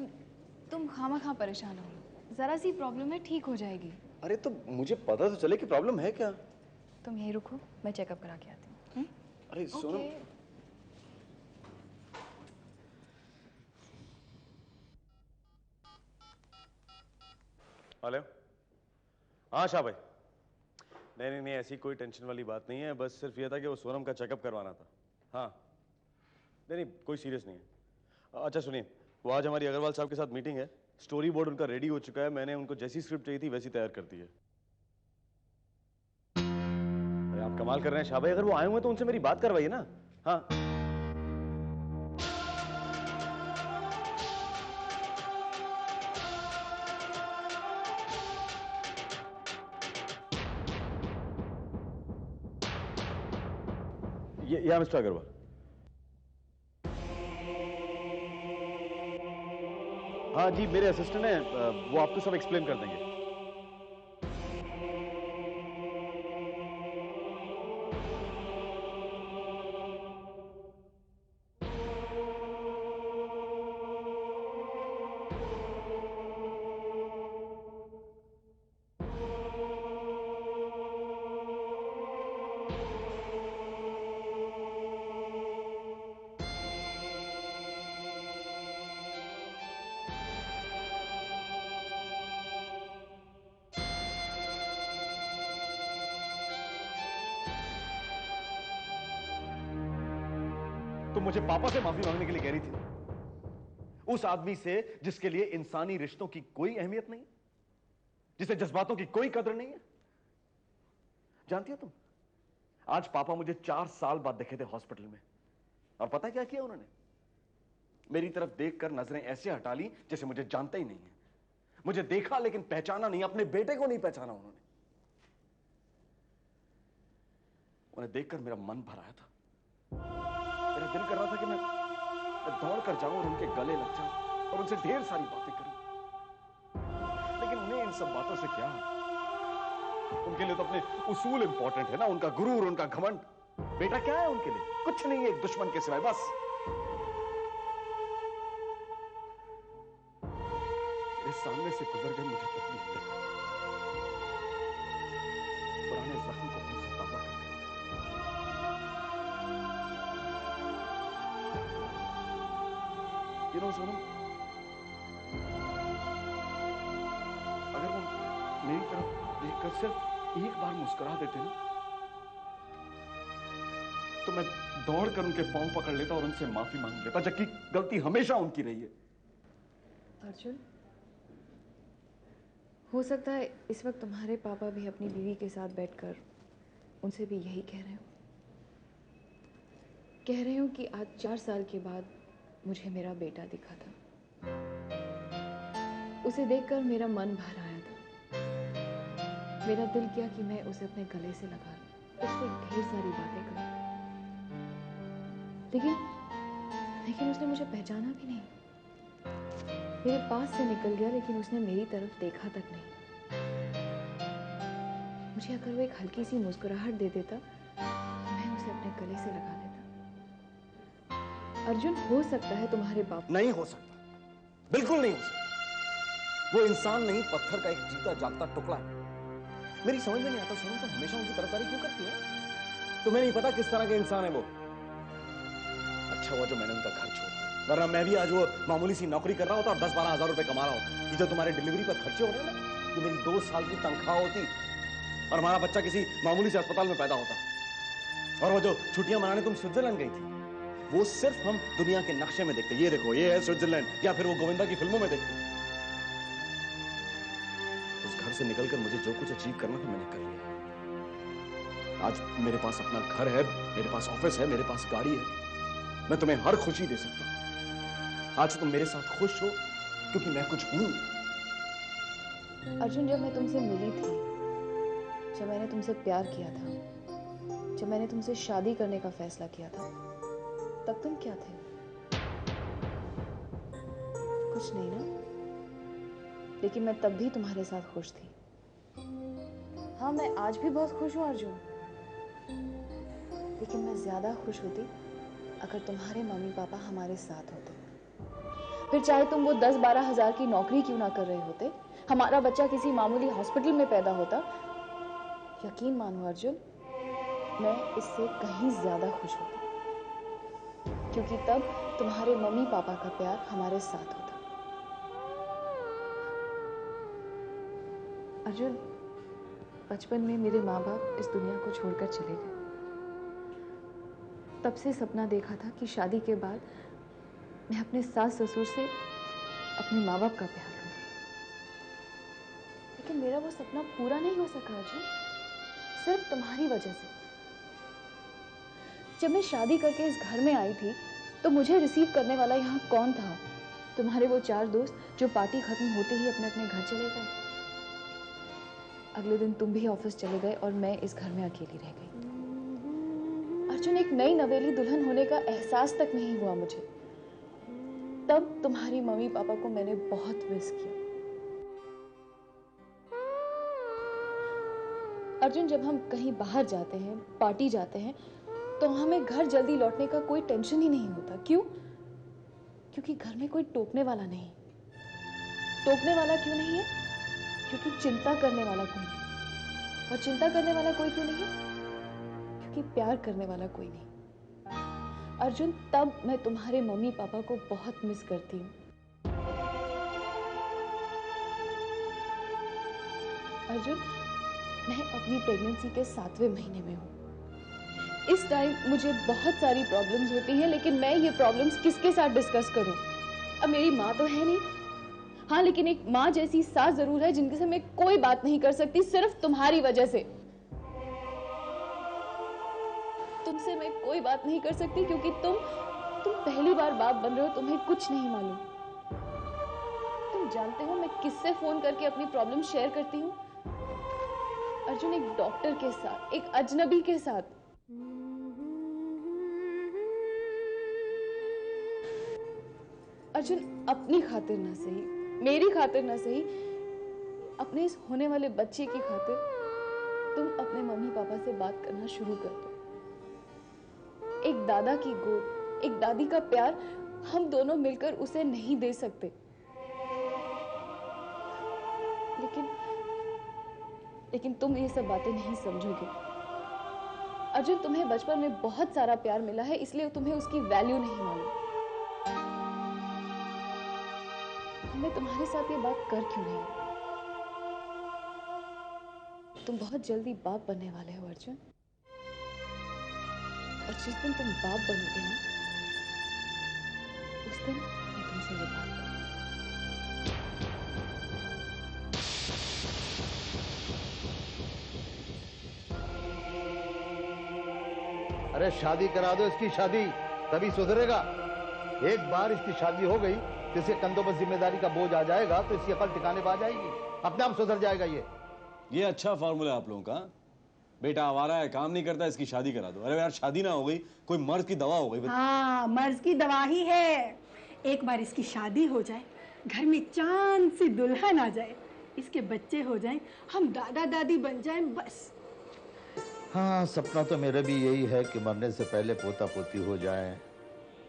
Speaker 2: तुम खामखा परेशान हो। जरा सी प्रॉब्लम है, ठीक हो जाएगी।
Speaker 1: अरे तो मुझे पता तो चले कि प्रॉब्लम है क्या।
Speaker 2: तुम यहीं रुको, मैं चेकअप करा के आती हूँ।
Speaker 1: अरे सुनो, हेलो। हाँ शाह भाई। नहीं नहीं नहीं, ऐसी कोई टेंशन वाली बात नहीं है, बस सिर्फ ये था कि वो सोनम का चेकअप करवाना था। हाँ नहीं नहीं, कोई सीरियस नहीं है। अच्छा सुनिए, वो आज हमारी अग्रवाल साहब के साथ मीटिंग है, स्टोरी बोर्ड उनका रेडी हो चुका है, मैंने उनको जैसी स्क्रिप्ट चाहिए थी वैसी तैयार कर दी है। अरे आप कमाल कर रहे हैं शाह भाई, अगर वो आए हुए तो उनसे मेरी बात करवाइए ना। हाँ या मिस्टर अग्रवाल। हाँ जी, मेरे असिस्टेंट हैं, वो आपको सब एक्सप्लेन कर देंगे। तुम मुझे पापा से माफी मांगने के लिए कह रही थी, उस आदमी से जिसके लिए इंसानी रिश्तों की कोई अहमियत नहीं, जिसे जज्बातों की कोई कदर नहीं है। जानती हो तुम, आज पापा मुझे 4 साल बाद देखे थे हॉस्पिटल में, और पता है क्या किया उन्होंने? मेरी तरफ देखकर नजरें ऐसे हटा ली जैसे मुझे जानते ही नहीं है। मुझे देखा लेकिन पहचाना नहीं, अपने बेटे को नहीं पहचाना उन्होंने। उन्हें देखकर मेरा मन भर आया था, मेरा दिल कर रहा था कि मैं दौड़ कर जाऊं और उनके गले लग जाऊं और उनसे ढेर सारी बातें करूं, लेकिन उन्हें इन सब बातों से क्या? उनके लिए तो अपने उसूल इंपॉर्टेंट है ना, उनका गुरूर, उनका घमंड। बेटा क्या है उनके लिए? कुछ नहीं है एक दुश्मन के सिवाय, बस। मेरे सामने से गुजर गए, मुझे तकलीफ दी, पुराने जख्म को फिर से ताजा कर दिया। सोनम, अगर वो मेरी तरफ देखकर सिर्फ एक बार मुस्कुरा देते ना, तो मैं दौड़कर उनके पांव पकड़ लेता और उनसे माफी मांग लेता, जबकि गलती हमेशा उनकी रही है।
Speaker 2: अर्जुन, हो सकता है इस वक्त तुम्हारे पापा भी अपनी बीवी के साथ बैठकर उनसे भी यही कह रहे हो। कह रहे हो कि आज 4 साल के बाद मुझे मेरा बेटा दिखा था, उसे देखकर मेरा मन भर आया था। मेरा दिल किया कि मैं उसे अपने गले से लगा लूं, उससे ढेर सारी बातें करूं, लेकिन उसने मुझे पहचाना भी नहीं। मेरे पास से निकल गया, लेकिन उसने मेरी तरफ देखा तक नहीं। मुझे अगर वो एक हल्की सी मुस्कुराहट दे देता, मैं उसे अपने गले से लगा लेता। अर्जुन, हो सकता है तुम्हारे बाप।
Speaker 1: नहीं हो सकता, बिल्कुल नहीं हो सकता। वो इंसान नहीं, पत्थर का एक जीता जागता टुकड़ा है। मेरी समझ में नहीं आता सोनम, तुम हमेशा उनकी तरफदारी क्यों करती है? तुम्हें नहीं पता किस तरह के इंसान है वो। अच्छा हुआ जो मैंने उनका घर छोड़ा, वरना मैं भी आज वो मामूली सी नौकरी कर रहा होता और 10-12 हजार रुपए कमा रहा होता। ये जो तुम्हारे डिलीवरी पर खर्चे हो रहे हैं ना, ये मेरी 2 साल की तनख्वाह होती, और हमारा बच्चा किसी मामूली से अस्पताल में पैदा होता। और वो जो छुट्टियां मनाने तुम स्विट्जरलैंड गई थी, वो सिर्फ हम दुनिया के नक्शे में देखते, ये देखो ये है स्विट्जरलैंड, या फिर वो गोविंदा की फिल्मों में देखते। उस घर से निकलकर मुझे जो कुछ अचीव करना था मैंने कर लिया। आज मेरे पास अपना घर है, मेरे पास ऑफिस है, मेरे पास गाड़ी है, मैं तुम्हें हर खुशी दे सकता हूं। आज तुम मेरे साथ खुश हो क्योंकि मैं कुछ हूं।
Speaker 2: अर्जुन, जब मैं तुमसे मिली थी, जब मैंने तुमसे प्यार किया था, जब मैंने तुमसे शादी करने का फैसला किया था, तब तुम क्या थे? कुछ नहीं ना? लेकिन मैं तब भी तुम्हारे साथ खुश थी। हाँ, मैं आज भी बहुत खुश हूँ अर्जुन, लेकिन मैं ज्यादा खुश होती अगर तुम्हारे मम्मी पापा हमारे साथ होते। फिर चाहे तुम वो 10-12 हजार की नौकरी क्यों ना कर रहे होते, हमारा बच्चा किसी मामूली हॉस्पिटल में पैदा होता, यकीन मानो अर्जुन, मैं इससे कहीं ज्यादा खुश होती, क्योंकि तब तुम्हारे मम्मी पापा का प्यार हमारे साथ होता। अर्जुन, बचपन में मेरे माँ बाप इस दुनिया को छोड़कर चले गए। तब से सपना देखा था कि शादी के बाद मैं अपने सास ससुर से अपने माँ बाप का प्यार लूँ, लेकिन मेरा वो सपना पूरा नहीं हो सका अर्जुन, सिर्फ तुम्हारी वजह से। जब मैं शादी करके इस घर में आई थी तो मुझे रिसीव करने वाला यहाँ कौन था? तुम्हारे वो 4 दोस्त जो पार्टी खत्म होते ही अपने अपने घर चले गए। अगले दिन तुम भी ऑफिस चले गए और मैं इस घर में अकेली रह गई। अर्जुन, एक नई नवेली दुल्हन होने का एहसास तक नहीं हुआ मुझे। तब तुम्हारी मम्मी पापा को मैंने बहुत मिस किया। अर्जुन, जब हम कहीं बाहर जाते हैं, पार्टी जाते हैं, तो हमें घर जल्दी लौटने का कोई टेंशन ही नहीं होता। क्यों? क्योंकि घर में कोई टोकने वाला नहीं। टोकने वाला क्यों नहीं है? क्योंकि चिंता करने वाला कोई नहीं। और चिंता करने वाला कोई क्यों नहीं है? क्योंकि प्यार करने वाला कोई नहीं। अर्जुन, तब मैं तुम्हारे मम्मी पापा को बहुत मिस करती हूँ। अर्जुन, मैं अपनी प्रेगनेंसी के 7वें महीने में हूँ। इस टाइम मुझे बहुत सारी प्रॉब्लम्स होती हैं, लेकिन मैं ये प्रॉब्लम्स किसके साथ डिस्कस करूं? अब मेरी माँ तो है नहीं, हाँ, लेकिन एक माँ जैसी सास जरूर है जिनके से मैं कोई बात नहीं कर सकती, सिर्फ तुम्हारी वजह से। तुमसे मैं कोई बात नहीं कर सकती क्योंकि तुम पहली बार बाप बन रहे हो, तुम्हें कुछ नहीं मालूम। तुम जानते हो मैं किससे फोन करके अपनी प्रॉब्लम शेयर करती हूँ? अर्जुन, एक डॉक्टर के साथ, एक अजनबी के साथ। अर्जुन, अपनी खातिर ना सही, मेरी खातिर ना सही, अपने इस होने वाले बच्चे की खातिर तुम अपने मम्मी पापा से बात करना शुरू कर दो। एक दादा की गोद, एक दादी का प्यार हम दोनों मिलकर उसे नहीं दे सकते, लेकिन तुम ये सब बातें नहीं समझोगे। अर्जुन, तुम्हें बचपन में बहुत सारा प्यार मिला है, इसलिए तुम्हें उसकी वैल्यू नहीं मालूम। मैं तुम्हारे साथ ये बात कर क्यों रही हूं? तुम बहुत जल्दी बाप बनने वाले हो अर्जुन, और जिस दिन तुम बाप बनोगे ना, उस दिन मैं तुमसे ये बात करूंगी।
Speaker 3: अरे शादी करा दो इसकी, शादी तभी सुधरेगा। एक बार इसकी शादी हो गई तो इसके कंधों पर जिम्मेदारी का बोझ आ जाएगा तो इसकी अकल ठिकाने पर आ जाएगी, अपने आप सुधर जाएगा। ये
Speaker 1: अच्छा फॉर्मूला है आप लोगों का। बेटा आवारा है, काम नहीं करता, इसकी शादी करा दो। अरे यार, शादी ना हो गई, कोई मर्ज की दवा हो गई।
Speaker 6: हाँ, मर्ज की दवा ही है। एक बार इसकी शादी हो जाए, घर में चांद सी दुल्हन आ जाए, इसके बच्चे हो जाएं, हम दादा दादी बन जाएं, बस।
Speaker 3: हाँ, सपना तो मेरा भी यही है कि मरने से पहले पोता पोती हो जाए,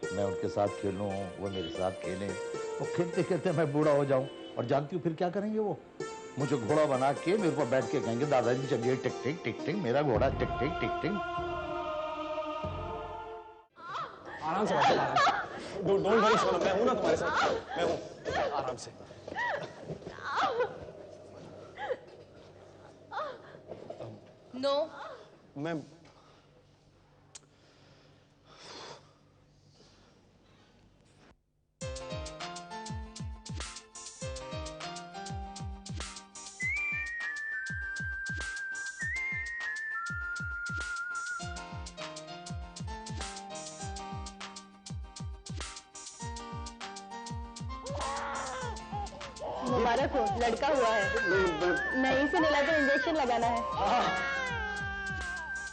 Speaker 3: मैं उनके साथ खेलूं, वो मेरे साथ खेलें, और खेलते खेलते मैं बूढ़ा हो जाऊं। और जानती हूँ फिर क्या करेंगे वो? मुझे घोड़ा बना के मेरे ऊपर बैठ के कहेंगे, दादाजी चलिए टिक टिक टिक टिक, मेरा घोड़ा टिक टिक टिक टिक।
Speaker 1: आराम से डोंट वरी सोनम, मैं हूं ना तुम्हारे साथ, मैं हूं, आराम से।
Speaker 2: नो,
Speaker 1: मैं
Speaker 2: मुबारक हो, लड़का हुआ है। नहीं से मिला तो इंजेक्शन लगाना है।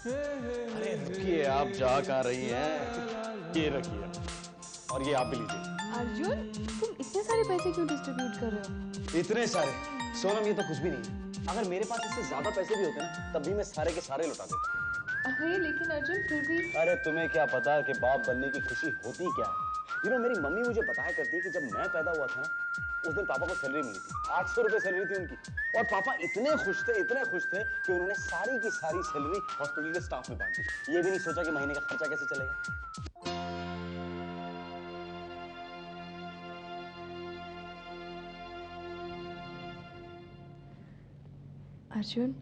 Speaker 1: अरे रुकिए, आप जा कहाँ रही हैं? ये रखिए, और ये आप भी लीजिए।
Speaker 2: अर्जुन, तुम इतने सारे पैसे क्यों डिस्ट्रीब्यूट कर रहे हो?
Speaker 1: इतने सारे? सोनम, ये तो कुछ भी नहीं है। अगर मेरे पास इससे ज्यादा पैसे भी होते ना, तब भी मैं सारे के सारे लौटा देता।
Speaker 2: अरे लेकिन अर्जुन, फिर भी।
Speaker 1: अरे तुम्हें क्या पता कि बाप बनने की खुशी होती क्या है? मेरी मम्मी मुझे बताया करती है कि जब मैं पैदा हुआ था ना, उस दिन पापा को सैलरी मिली थी, 800 रुपए सैलरी थी उनकी। और पापा इतने खुश थे कि उन्होंने सारी की सारी सैलरी हॉस्पिटल के स्टाफ में बांट दी। ये भी नहीं सोचा कि महीने का खर्चा कैसे चलेगा।
Speaker 2: अर्जुन,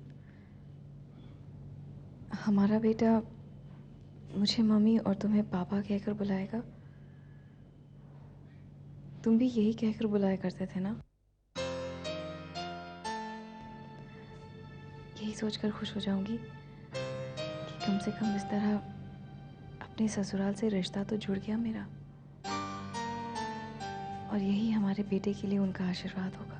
Speaker 2: हमारा बेटा मुझे मम्मी और तुम्हें पापा कहकर बुलाएगा। तुम भी यही कहकर बुलाया करते थे ना? यही सोचकर खुश हो जाऊंगी कि कम से कम इस तरह अपने ससुराल से रिश्ता तो जुड़ गया मेरा, और यही हमारे बेटे के लिए उनका आशीर्वाद होगा।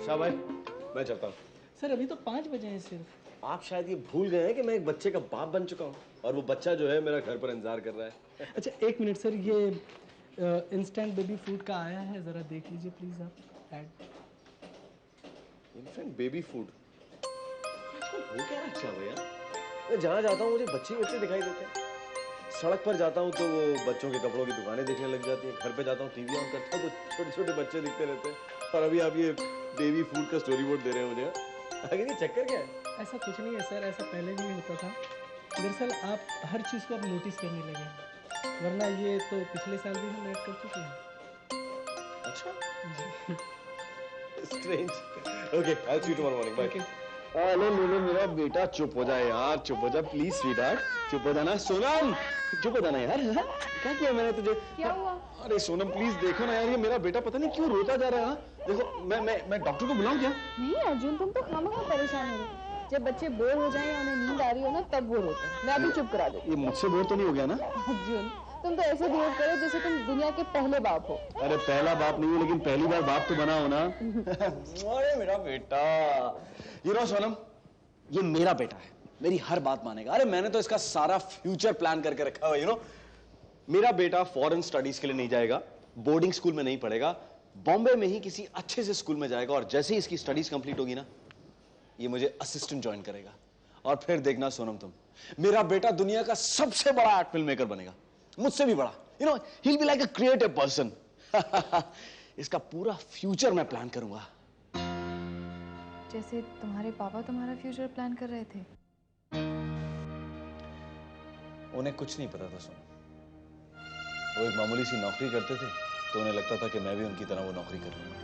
Speaker 1: शाह भाई, मैं चलता हूँ।
Speaker 4: सर अभी तो 5 बजे हैं सिर्फ।
Speaker 1: आप शायद ये भूल गए हैं कि मैं एक बच्चे का बाप बन चुका हूँ और वो बच्चा जो है मेरा घर पर इंतजार कर रहा है।
Speaker 4: अच्छा 1 मिनट सर, ये इंस्टेंट बेबी फूड का आया है, ज़रा देख लीजिए प्लीज़ आप ऐड।
Speaker 1: इनफैक्ट बेबी फूड वो क्या रखा है भैया? मैं जहाँ जाता हूँ मुझे बच्चे ही बच्चे दिखाई देते हैं। सड़क पर जाता हूँ तो वो बच्चों के कपड़ों की दुकानें दिखने लग जाती हैं। घर पे जाता हूँ टीवी ऑन करता हूँ तो छोटे छोटे बच्चे दिखते रहते हैं। और अभी आप ये बेबी फूड का स्टोरी बोर्ड दे रहे हैं मुझे। आगे ये चक्कर क्या है?
Speaker 4: ऐसा कुछ नहीं है सर, ऐसा पहले भी होता था। दरअसल आप हर चीज़ को अब नोटिस करने लगे हैं, वरना ये तो पिछले साल भी हम ऐड कर चुके हैं।
Speaker 1: अच्छा strange. Okay, I will see you tomorrow morning. Bye. Hello लो मेरा बेटा, चुप हो जा यार, चुप हो जा प्लीज स्वीटहार्ट, चुप हो जाना। सोनम चुप हो जाना यार। हाँ? क्या किया मैंने तुझे?
Speaker 2: क्या हुआ?
Speaker 1: अरे सोनम प्लीज देखो ना यार, ये मेरा बेटा पता नहीं क्यों रोता जा रहा है। देखो मैं डॉक्टर को बुलाऊं क्या?
Speaker 2: नहीं अर्जुन, तुम तो खामखा परेशान हो रहे हो। जब बच्चे बोर हो जाएं या उन्हें नींद आ रही हो ना, तब वो रोते हैं। मैं अभी चुप करा दूँ।
Speaker 1: ये मुझसे बोर तो नहीं हो गया ना?
Speaker 2: अर्जुन, तुम तो ऐसे बिहेव करो जैसे तुम दुनिया के पहले बाप हो।
Speaker 1: अरे पहला बाप नहीं हो लेकिन पहली बार बाप तो बना हो ना। अरे मेरा बेटा, यू नो सोनम, ये मेरा बेटा है, मेरी हर बात मानेगा। अरे मैंने तो इसका सारा फ्यूचर प्लान करके रखा हुआ है। यू नो, मेरा बेटा फॉरेन स्टडीज के लिए नहीं जाएगा, बोर्डिंग स्कूल में नहीं पढ़ेगा, बॉम्बे में ही किसी अच्छे से स्कूल में जाएगा, और जैसे ही इसकी स्टडीज कंप्लीट होगी ना, ये मुझे असिस्टेंट ज्वाइन करेगा। और फिर देखना सोनम तुम, मेरा बेटा दुनिया का सबसे बड़ा आर्ट फिल्म मेकर बनेगा, मुझसे भी बड़ा। You know, he will be like a creative person. इसका पूरा फ्यूचर मैं प्लान करूंगा।
Speaker 2: जैसे तुम्हारे पापा तुम्हारा फ्यूचर प्लान कर रहे थे।
Speaker 1: उन्हें कुछ नहीं पता था सोनम। वो एक मामूली सी नौकरी करते थे तो उन्हें लगता था कि मैं भी उनकी तरह वो नौकरी कर लूंगा।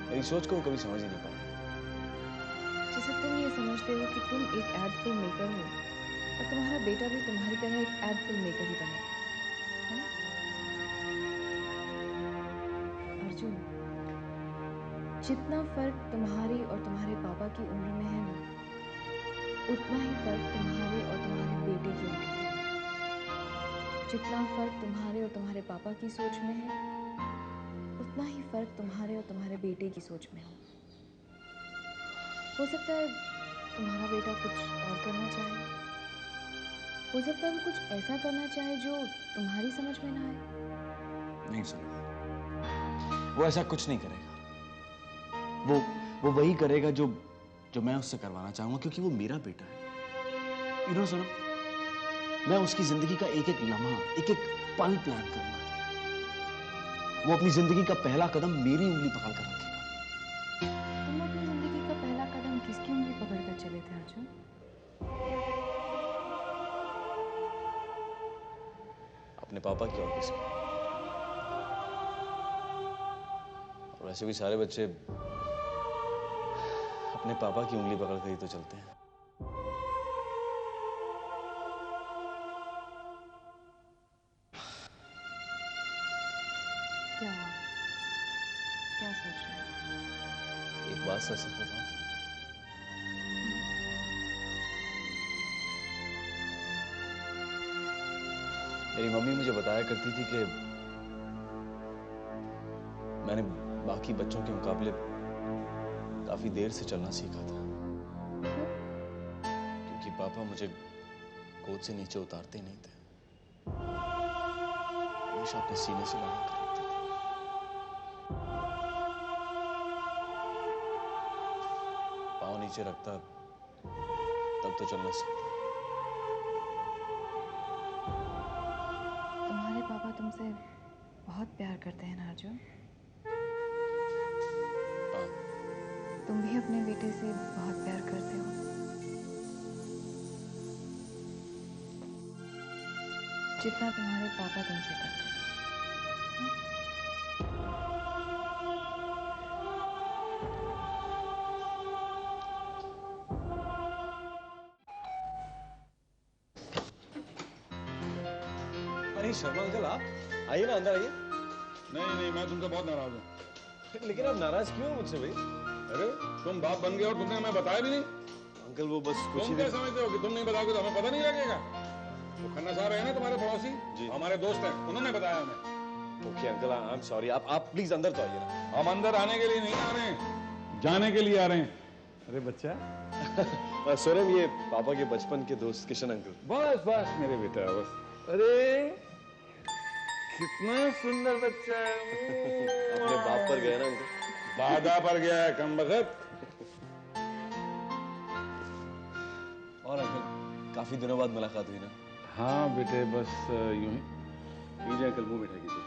Speaker 1: मेरी सोच को वो कभी समझ ही नहीं पाए।
Speaker 2: जैसे तुम ये समझते हो कि तुम एक एड फिल्म मेकर हो, और तुम्हारा बेटा भी तुम्हारी तरह एक एड फिल्म मेकर ही बने, है ना? अर्जुन, जितना फर्क तुम्हारी और तुम्हारे पापा की उम्र में है ना, उतना ही फर्क तुम्हारे और तुम्हारे बेटे की उम्र में है। जितना फर्क तुम्हारे और तुम्हारे पापा की सोच में है, उतना ही फर्क तुम्हारे और तुम्हारे बेटे की सोच में हो सकता है तुम्हारा बेटा कुछ और करना चाहे, हो सकता है वो कुछ ऐसा करना चाहे जो तुम्हारी समझ में ना आए।
Speaker 1: नहीं सोनम, वो ऐसा कुछ नहीं करेगा। वो वही करेगा जो मैं उससे करवाना चाहूंगा, क्योंकि वो मेरा बेटा है। यू नो सोनम, मैं उसकी जिंदगी का एक एक लम्हा, एक एक पल प्लान करूंगा। वो अपनी जिंदगी का पहला कदम मेरी उंगली पकड़ कर रखेगा।
Speaker 2: तुम अपनी जिंदगी का पहला कदम किसकी उंगली पकड़कर चले थे अर्जुन?
Speaker 1: अपने पापा की और किसकी? और वैसे भी सारे बच्चे अपने पापा की उंगली पकड़कर ही तो चलते हैं।
Speaker 2: क्या हुआ? क्या सोच रहे हो?
Speaker 1: एक बात सच सच बताऊं, मेरी मम्मी मुझे बताया करती थी कि मैंने बाकी बच्चों के मुकाबले काफी देर से चलना सीखा था, क्योंकि पापा मुझे गोद से नीचे उतारते ही नहीं थे, हमेशा अपने सीने से लगा कर रखते थे। पाँव नीचे रखता तब तो चलना सीखता।
Speaker 2: तुम्हारे पापा तुमसे बहुत प्यार करते हैं ना अर्जुन?
Speaker 1: हाँ,
Speaker 2: तुम भी अपने बेटे से बहुत प्यार करते हो, जितना तुम्हारे पापा तुमसे करते थे।
Speaker 1: अरे शर्मा अंकल, आप आइए ना, अंदर आइए।
Speaker 7: नहीं, मैं तुमसे बहुत नाराज हूँ।
Speaker 1: लेकिन आप नाराज क्यों हो मुझसे भाई?
Speaker 7: अरे तुम बाप बन गए और तुमने हमें बताया भी नहीं।
Speaker 1: अंकल वो बस कुछ ही
Speaker 7: तुम क्या समझते हो कि तुम नहीं बताओगे तो हमें पता नहीं लगेगा? वो खन्ना साहब है ना तुम्हारे पड़ोसी,
Speaker 1: जी।
Speaker 7: हमारे दोस्त हैं, उन्होंने बताया हमें।
Speaker 1: Okay uncle, I am sorry. आप प्लीज अंदर तो आइए ना।
Speaker 7: हम अंदर आने के लिए नहीं आ रहे हैं, जाने के लिए आ रहे हैं। अरे बच्चा।
Speaker 1: सोनम, ये पापा के बचपन के दोस्त किशन अंकल।
Speaker 7: बस मेरे बेटा, बस। अरे कितना सुंदर बच्चा है।
Speaker 1: अपने बाप पर गया ना अंकल?
Speaker 7: दादा पर गया है कम बखत।
Speaker 1: और अंकल, काफी दिनों बाद मुलाकात हुई ना?
Speaker 7: हाँ बेटे, बस यूं ही। कीजिए अंकल, मुंह मीठा कीजिए।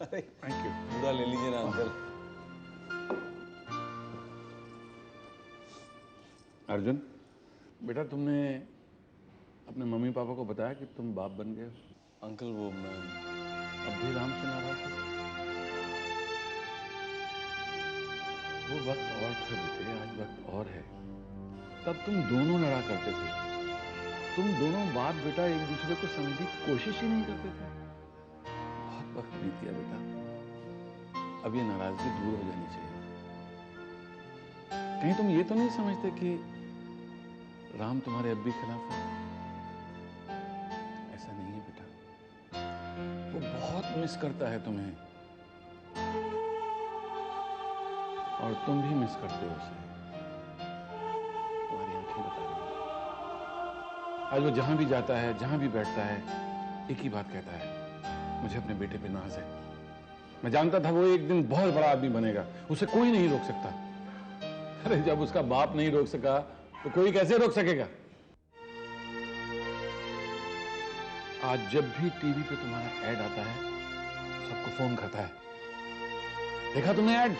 Speaker 1: अरे
Speaker 7: थैंक यू।
Speaker 1: पूरा ले लीजिए ना अंकल।
Speaker 7: अर्जुन बेटा, तुमने अपने मम्मी पापा को बताया कि तुम बाप बन गए हो?
Speaker 1: अंकल वो मैं
Speaker 7: अब भी राम से नाराज हो? वो वक्त और था बेटे, आज वक्त और है। तब तुम दोनों लड़ा करते थे, तुम दोनों बाप बेटा एक दूसरे को समझने की कोशिश ही नहीं करते थे। बहुत वक्त बीत गया बेटा, अब ये नाराजगी दूर हो जानी चाहिए। कहीं तुम ये तो नहीं समझते कि राम तुम्हारे अब भी खिलाफ है? ऐसा नहीं है बेटा, वो बहुत मिस करता है तुम्हें, और तुम भी मिस करते हो उसे। तुम्हारी आंखें बता रही हैं। आज वो जहां भी जाता है, जहां भी बैठता है, एक ही बात कहता है, मुझे अपने बेटे पे नाज है। मैं जानता था वो एक दिन बहुत बड़ा आदमी बनेगा, उसे कोई नहीं रोक सकता। अरे जब उसका बाप नहीं रोक सका तो कोई कैसे रोक सकेगा? आज जब भी टीवी पे तुम्हारा ऐड आता है, सबको फोन करता है। देखा तुमने ऐड?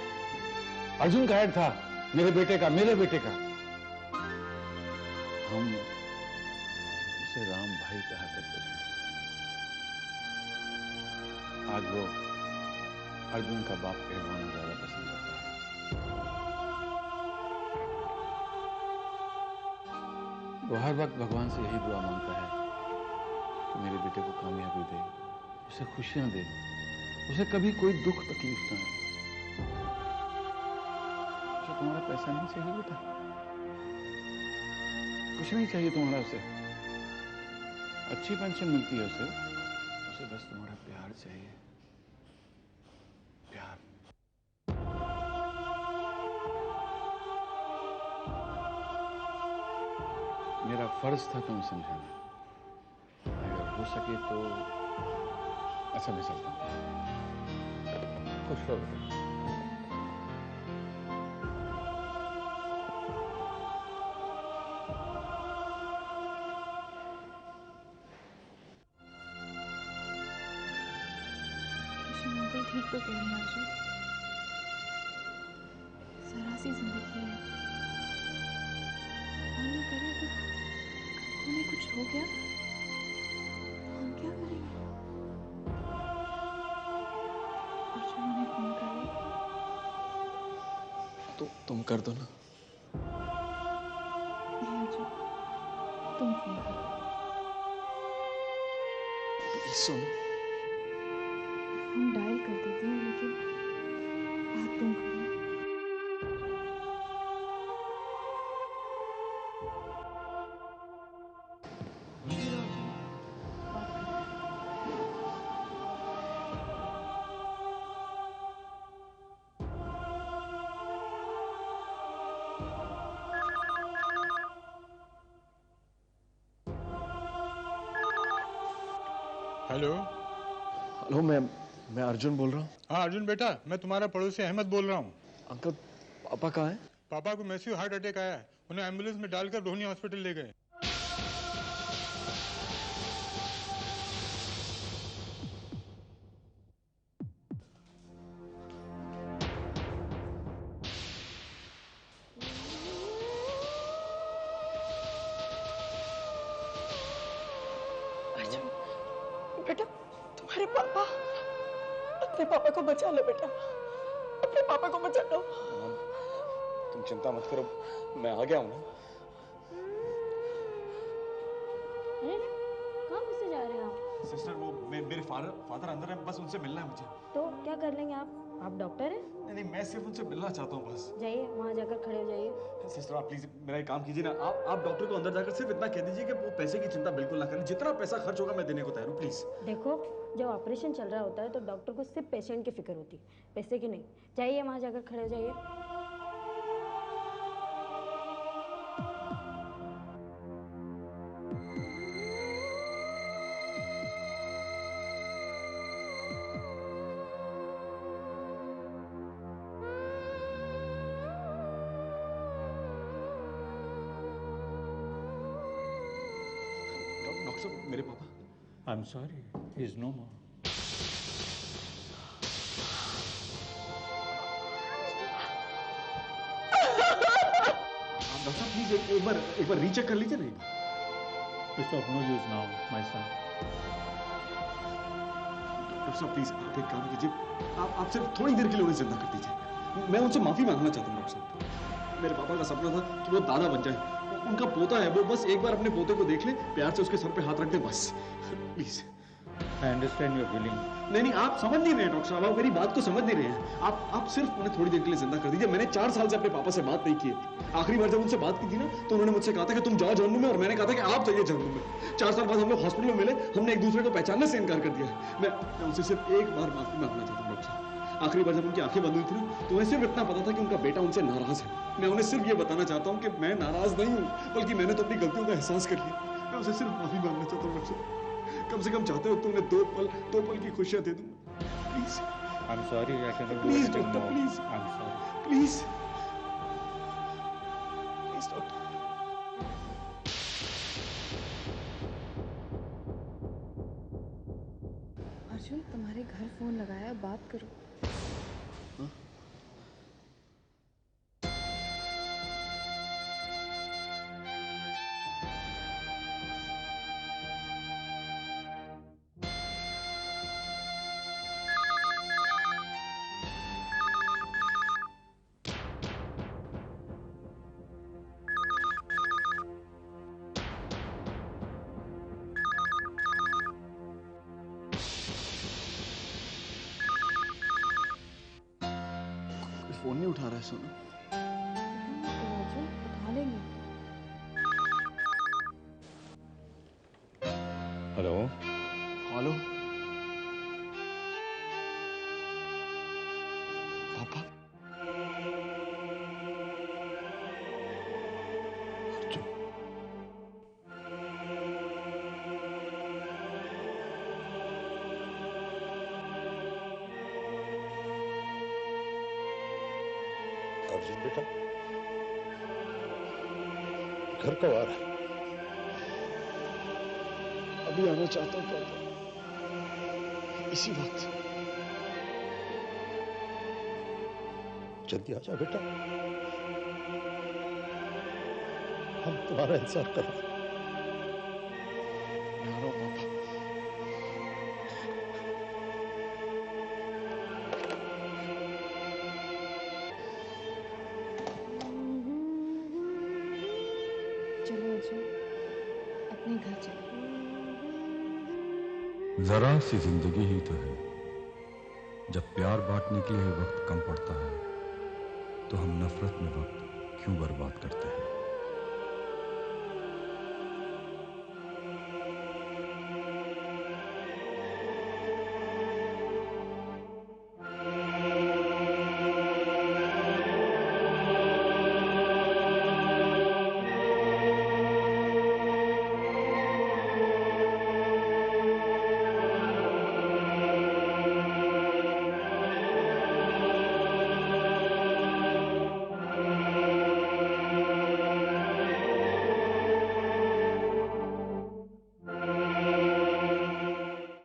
Speaker 7: अर्जुन का ऐड था, मेरे बेटे का। हम उसे राम भाई कहा करते थे, आज वो अर्जुन का बाप कहलाना ज्यादा पसंद करता है। वो हर वक्त भगवान से यही दुआ मांगता है कि मेरे बेटे को कामयाबी दे, उसे खुशियां दे, उसे कभी कोई दुख तकलीफ ना हो। जो तुम्हारा पैसा नहीं चाहिए बेटा, कुछ नहीं चाहिए तुम्हारा उसे। अच्छी पेंशन मिलती है उसे बस तुम्हारा प्यार चाहिए, प्यार। मेरा फर्ज था तुम्हें समझाना, अगर हो सके तो अच्छा मैं चलता हूं। खुश रहो।
Speaker 2: किशन अंकल ठीक तो कह रहे हैं अर्जुन, जरा सी जिंदगी है, भगवान न करे अगर उन्हें कुछ हो गया तो हम क्या करेंगे? अर्जुन उन्हें फोन कर लो।
Speaker 1: तो तुम कर दो ना।
Speaker 2: नहीं अर्जुन, तुम फोन करो।
Speaker 1: प्लीज सोनम।
Speaker 2: फोन डायल कर देती हूँ, लेकिन बात तुम करो।
Speaker 8: हेलो।
Speaker 1: हेलो, मैं अर्जुन बोल रहा हूँ।
Speaker 8: हाँ अर्जुन बेटा, मैं तुम्हारा पड़ोसी अहमद बोल रहा हूँ।
Speaker 1: अंकल, पापा कहाँ हैं?
Speaker 8: पापा को मैसिव हार्ट अटैक आया है, उन्हें एम्बुलेंस में डालकर रोहिणी हॉस्पिटल ले गए।
Speaker 6: अर्जुन, बेटा तुम्हारे पापा, अपने पापा को बचा लो बेटा, अपने पापा को बचा लो।
Speaker 1: तुम चिंता मत करो, मैं आ गया हूं ना।
Speaker 5: कहाँ मुझसे जा रहे हैं आप?
Speaker 1: सिस्टर वो मेरे फादर अंदर है, बस उनसे मिलना है मुझे।
Speaker 5: तो क्या कर लेंगे आप डॉक्टर हैं?
Speaker 1: नहीं, मैं सिर्फ उनसे मिलना चाहता हूँ बस।
Speaker 5: जाइए वहाँ जाकर खड़े हो जाइए।
Speaker 1: सिस्टर आप प्लीज मेरा एक काम कीजिए ना, आप डॉक्टर को अंदर जाकर सिर्फ इतना कह दीजिए कि वो पैसे की चिंता बिल्कुल ना करें, जितना पैसा खर्च होगा मैं देने को तैयार हूँ, प्लीज।
Speaker 5: देखो जब ऑपरेशन चल रहा होता है तो डॉक्टर को सिर्फ पेशेंट की फिक्र होती है, पैसे की नहीं। जाइए वहाँ जाकर खड़े हो जाइए।
Speaker 1: डॉक्टर साहब मेरे पापा।
Speaker 9: I'm sorry, he is no more.
Speaker 1: Doctor साहब प्लीज एक बार रीचेक कर लीजिए ना।
Speaker 9: It's of no use now, my son.
Speaker 1: Doctor साहब प्लीज आप एक काम कीजिए, आप सिर्फ थोड़ी देर के लिए उन्हें जिंदा कर दीजिए। मैं उनसे माफी मांगना चाहता हूँ डॉक्टर साहब। मेरे पापा का सपना था कि वो दादा बन जाए, उनका पोता है वो, बस एक बार अपने पोते को देख ले, प्यार से उसके सर पे हाथ रख दे बस, please.
Speaker 9: I understand your feeling.
Speaker 1: नहीं आप समझ नहीं रहे डॉक्टर साहब, आप मेरी बात को समझ नहीं रहे हैं। आप सिर्फ उन्हें थोड़ी देर के लिए जिंदा कर दीजिए। मैंने 4 साल से अपने पापा से बात नहीं की है। आखिरी बार जब उनसे बात की थी ना तो उन्होंने मुझसे कहा था कि तुम जाओ जहन्नुम में, और मैंने कहा था कि आप जाइए जहन्नुम में। 4 साल बाद हम लोग हॉस्पिटल में मिले, हमने एक दूसरे को पहचानने से इनकार कर दिया। मैं उनसे सिर्फ एक बार माफी मांगना चाहता हूँ डॉक्टर साहब। आखिरी बार जब उनकी आंखें बंद हुई थी ना तो उन्हें सिर्फ इतना पता था कि उनका बेटा उनसे नाराज है। मैं उन्हें सिर्फ ये बताना चाहता हूँ कि मैं नाराज नहीं हूँ, बल्कि मैंने तो अपनी गलतियों का एहसास कर लिया। मैं उसे सिर्फ माफी मांगना चाहता हूँ डॉक्टर साहब। कम से कम चाहते हो तो उन्हें 2 पल की खुशियां दे दूं, please.
Speaker 9: I'm sorry, I cannot do
Speaker 1: please
Speaker 9: anything
Speaker 1: doctor
Speaker 9: more.
Speaker 1: Please,
Speaker 9: I'm sorry.
Speaker 1: Please please doctor.
Speaker 2: Arjun तुम्हारे घर फोन लगाया, बात करो।
Speaker 1: फोन नहीं उठा रहा है सोनू।
Speaker 2: तो अर्जुन उठा लेंगे।
Speaker 7: हेलो।
Speaker 1: हेलो पापा।
Speaker 3: अर्जुन बेटा, घर कब आ रहा है?
Speaker 1: अभी आना चाहता हूँ पापा, इसी वक्त।
Speaker 3: जल्दी आ जा बेटा, हम तुम्हारा इंतजार कर रहे हैं।
Speaker 1: मैं आ रहा हूँ पापा।
Speaker 2: चलो अर्जुन अपने घर चलो।
Speaker 10: जरा सी जिंदगी ही तो है, जब प्यार बांटने के लिए वक्त कम पड़ता है तो हम नफरत में वक्त क्यों बर्बाद करते हैं।